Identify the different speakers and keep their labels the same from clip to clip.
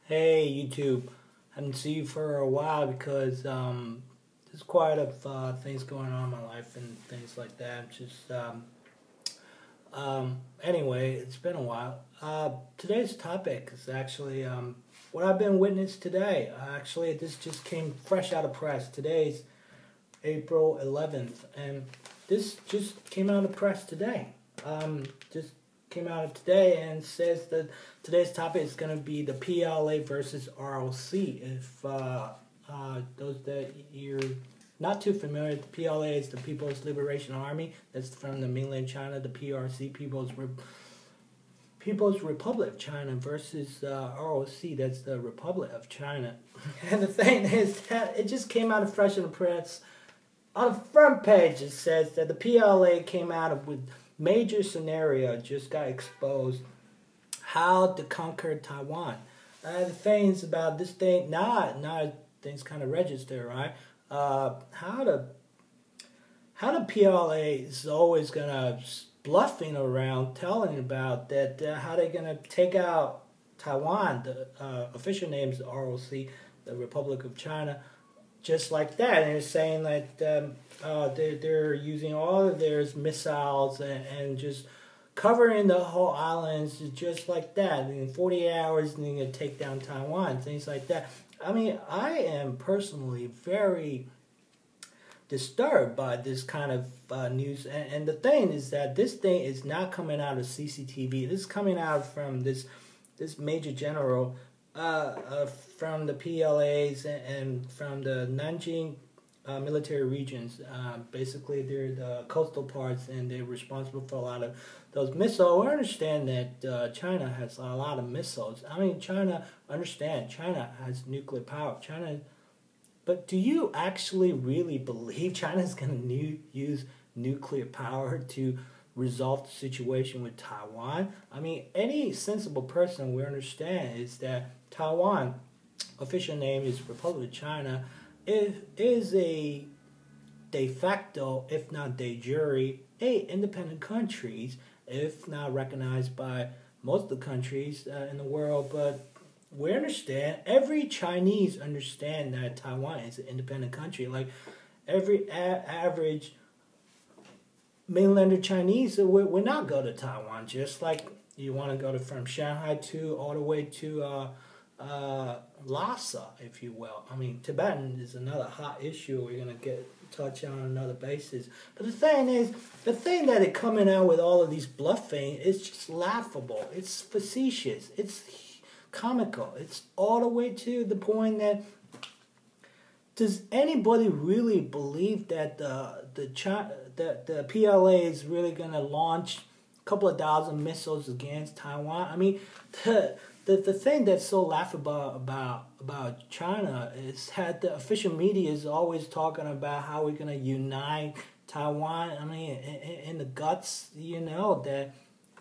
Speaker 1: Hey YouTube, haven't seen you for a while because there's quite a things going on in my life and things like that. Anyway, it's been a while. Today's topic is actually what I've been witnessed today. Actually, this just came fresh out of press. Today's April 11th, and this just came out of press today. Just came out today and says that today's topic is going to be the PLA versus ROC. If those that you're not too familiar, the PLA is the People's Liberation Army. That's from the mainland China. The PRC, People's Republic of China, versus ROC. That's the Republic of China. And the thing is that it just came out of fresh in the press. On the front page, it says that the PLA came out with major scenario, just got exposed, how to conquer Taiwan. The things about this thing, now things kind of register, right? How the PLA is always gonna bluffing around, telling about that how they're gonna take out Taiwan. The official name is ROC, the Republic of China. Just like that, and they're saying that they're using all of their missiles and just covering the whole islands just like that. In 48 hours, they're going to take down Taiwan, things like that. I mean, I am personally very disturbed by this kind of news. And the thing is that this thing is not coming out of CCTV. This is coming out from this major general from the PLAs and from the Nanjing military regions. Basically, they're the coastal parts, and they're responsible for a lot of those missiles. We understand that China has a lot of missiles. I mean, China has nuclear power. But do you actually really believe China is going to use nuclear power to resolve the situation with Taiwan? I mean, any sensible person will understand is that Taiwan, official name is Republic of China, is a de facto, if not de jure, independent countries, if not recognized by most of the countries in the world. But we understand, every Chinese understand that Taiwan is an independent country. Like every average mainlander Chinese would not go to Taiwan. Just like you want to go from Shanghai to all the way to Lhasa, if you will. I mean, Tibetan is another hot issue we're gonna touch on another basis. But the thing is, the thing that it coming out with all of these bluffing is just laughable. It's facetious. It's comical. It's all the way to the point that, does anybody really believe that the PLA is really gonna launch a couple of thousand missiles against Taiwan? I mean, the thing that's so laughable about China is that the official media is always talking about how we're going to unite Taiwan. I mean, in the guts, you know that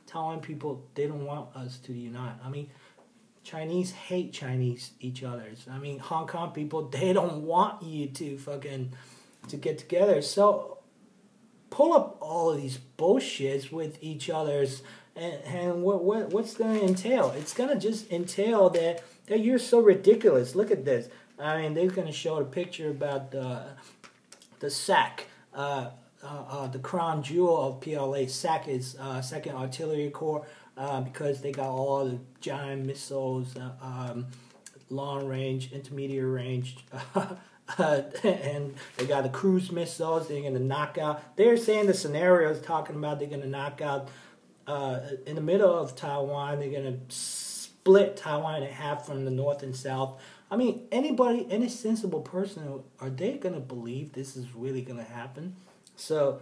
Speaker 1: Taiwan people, they don't want us to unite. I mean, Chinese hate each other. I mean, Hong Kong people, they don't want you to get together. So pull up all of these bullshits with each other's. And what's going to entail? It's going to just entail that you're so ridiculous. Look at this. I mean, they're going to show a picture about the SAC, the crown jewel of PLA. SAC is Second Artillery Corps, because they got all the giant missiles, long range, intermediate range. And they got the cruise missiles. They're going to knock out. They're saying the scenarios talking about they're going to knock out. In the middle of Taiwan, they're going to split Taiwan in half from the north and south. I mean, any sensible person, are they going to believe this is really going to happen? So,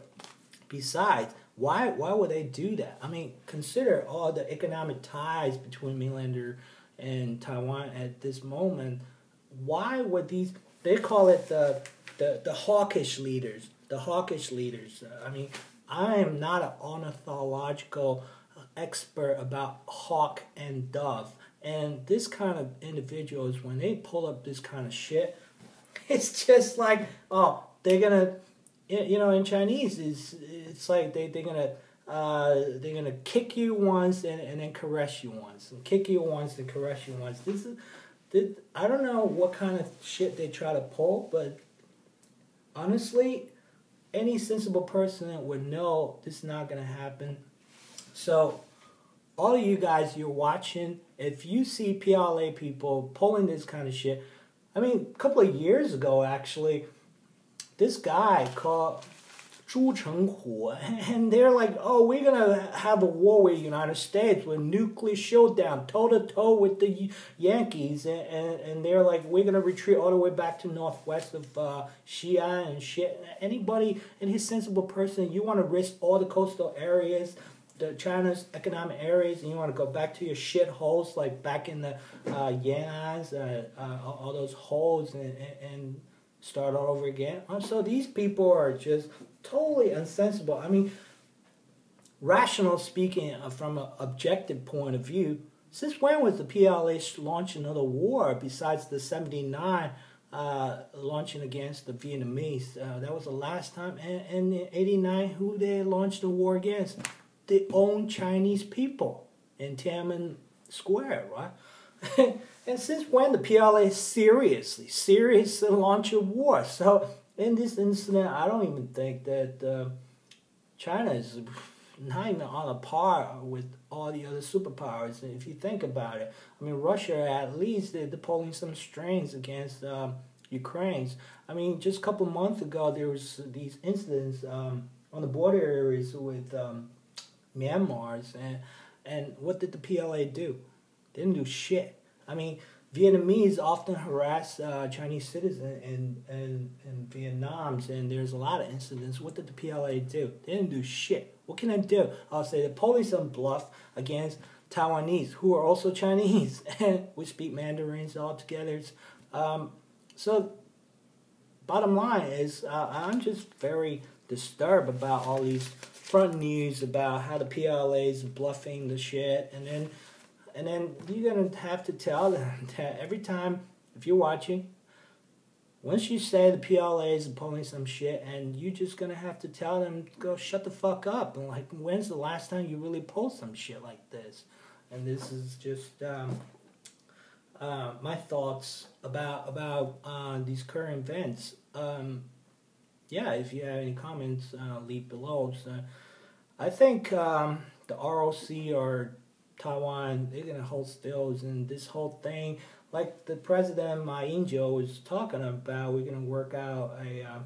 Speaker 1: besides, why would they do that? I mean, consider all the economic ties between mainlander and Taiwan at this moment. Why would they call it the hawkish leaders. The hawkish leaders. I mean, I am not an ornithological expert about hawk and dove. And this kind of individuals, when they pull up this kind of shit, it's just like, oh, they're going to, in Chinese, it's like they're going to kick you once and then caress you once. And kick you once and caress you once. I don't know what kind of shit they try to pull, but honestly, any sensible person would know this is not going to happen. So, all of you guys, you're watching, if you see PLA people pulling this kind of shit, I mean, a couple of years ago, actually, this guy called Zhu Chenghu, and they're like, oh, we're going to have a war with the United States with nuclear showdown, toe-to-toe with the Yankees, and they're like, we're going to retreat all the way back to northwest of Xia and shit. Anybody, any sensible person, you want to risk all the coastal areas, the China's economic areas, and you want to go back to your shit holes, like back in the Yan'ans, all those holes, and start all over again. So these people are just totally unsensible. I mean, rational speaking, from an objective point of view, since when was the PLA launching another war besides the 79 launching against the Vietnamese? That was the last time. And in 89, who they launched the war against? The own Chinese people in Tiananmen Square, right? And since when the PLA seriously launch a war? So in this incident, I don't even think that China is not even on a par with all the other superpowers. If you think about it, I mean, Russia at least they're pulling some strings against Ukraine's. I mean, just a couple months ago there was these incidents on the border areas with Myanmar's, and what did the PLA do? They didn't do shit. I mean, Vietnamese often harass Chinese citizens in Vietnam, and there's a lot of incidents. What did the PLA do? They didn't do shit. What can I do? I'll say they're pulling some bluff against Taiwanese, who are also Chinese, and we speak Mandarins all together. So, bottom line is, I'm just very disturbed about all these front news about how the PLA is bluffing the shit, and then you're gonna have to tell them that every time, if you're watching, once you say the PLA is pulling some shit, and you're just gonna have to tell them, go shut the fuck up. And like, when's the last time you really pulled some shit like this? And this is just my thoughts about these current events. Yeah, if you have any comments, leave below. So I think the ROC or Taiwan, they're going to hold stills, and this whole thing, like the president Ma Ying-jeou was talking about, we're going to work out a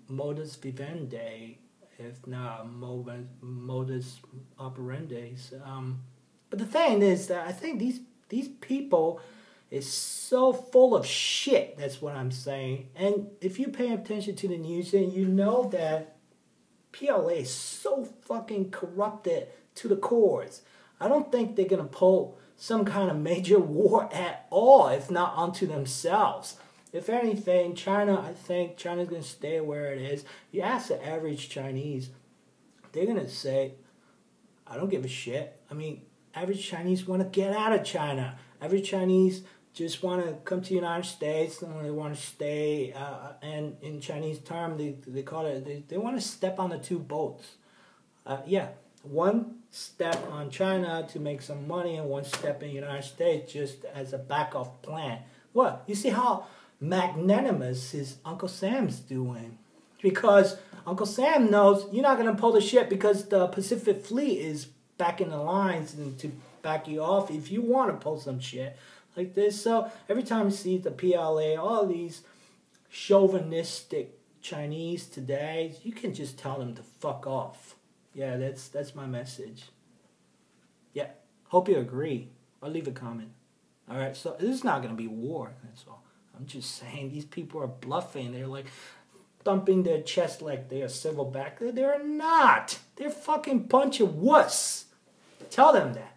Speaker 1: modus vivendi, if not modus operandi. But the thing is that I think these people is so full of shit. That's what I'm saying. And if you pay attention to the news, then you know that PLA is so fucking corrupted to the cores. I don't think they're going to pull some kind of major war at all, if not onto themselves. If anything, I think China's going to stay where it is. You ask the average Chinese, they're going to say, I don't give a shit. I mean, average Chinese want to get out of China. Average Chinese just want to come to the United States, and they want to stay, and in Chinese term, they call it, they want to step on the two boats. Yeah, one step on China to make some money, and one step in the United States just as a backup plan. What? You see how magnanimous his Uncle Sam's doing? Because Uncle Sam knows you're not going to pull the shit because the Pacific Fleet is back in the lines and to back you off if you want to pull some shit like this. So every time you see the PLA, all these chauvinistic Chinese today, you can just tell them to fuck off. Yeah, that's my message. Yeah, hope you agree. Or leave a comment. All right, so this is not going to be war, that's all. I'm just saying these people are bluffing. They're like thumping their chest like they are civil back. They're not. They're fucking bunch of wuss. Tell them that.